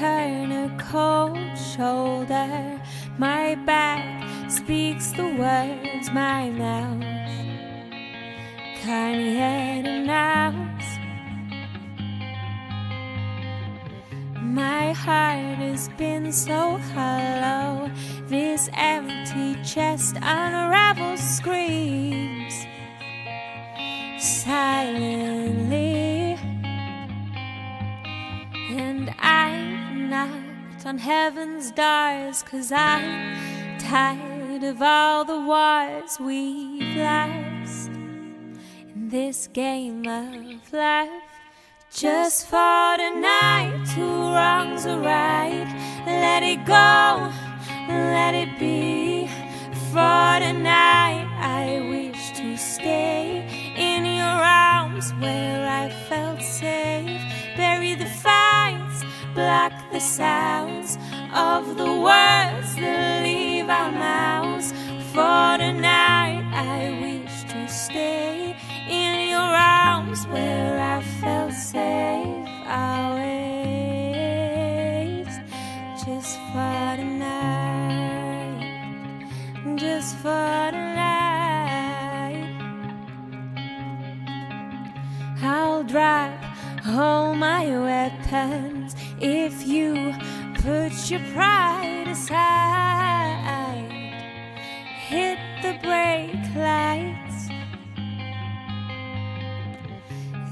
turn a cold shoulder. My back speaks the words my mouth can't yet announce. My heart has been so hollow. This empty chest unravels, screams silently. And I've knocked on heaven's doors, 'cause I'm tired of all the wars we've lost in this game of life. Just for tonight, two wrongs are right. Let it go, let it be. For tonight, I wish to stay in your arms where I felt safe. Bury the fights, block the sounds of the words that leave our mouths. For tonight, I wish to stay in your arms where I felt safe. Always, just for tonight, just for tonight. I'll drop all my weapons if you put your pride aside. Hit the brake lights.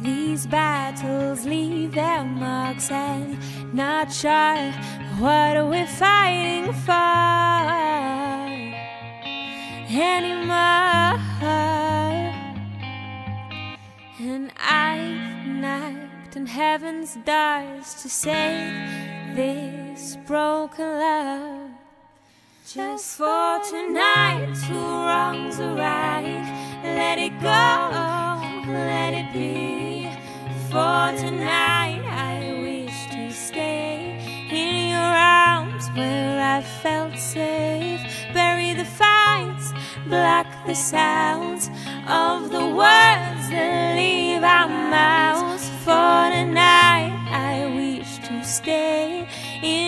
These battles leave their marks, and not sure what we're fighting for anymore. And I've knocked on heaven's doors to save this broken love. Just for tonight, two wrongs are right. Let it go, let it be. For tonight, I wish to stay in your arms where I felt safe. Bury the fights, block the sounds of the words that leave our mouths. For tonight, I wish to stay in